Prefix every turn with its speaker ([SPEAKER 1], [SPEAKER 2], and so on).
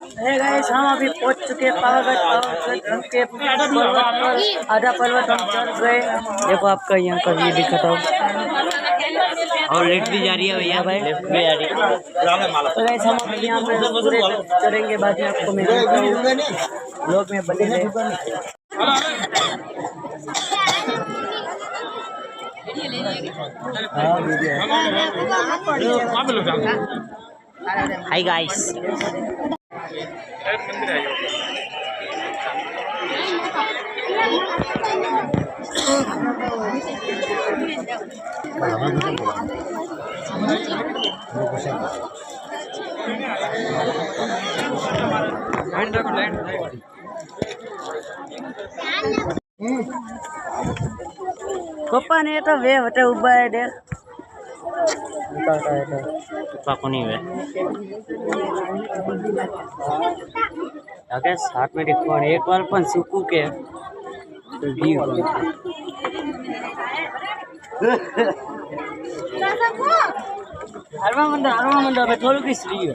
[SPEAKER 1] Guys हम अभी पहुंच चुके हैं पावागढ़ के पर्वत पर। आधा पर्वत हम चढ़ गए। देखो आपका यहाँ का व्यू दिखाता हूँ।
[SPEAKER 2] और लेफ्ट भी जा रही है भैया
[SPEAKER 1] भाई
[SPEAKER 2] लेफ्ट भी जा रही है।
[SPEAKER 1] तो गाइस हम अभी यहाँ पे पूरे चढ़ेंगे, बाद में आपको मैं लोग में बने रहे।
[SPEAKER 2] हाय गाइस
[SPEAKER 1] पप्पा ने तो वे होते ऊबा है देख
[SPEAKER 2] पाको नहीं हुए साथ में देखो एक बार पण सूकू के व्यू
[SPEAKER 1] हरवा मंडा थोड़ा किस लिए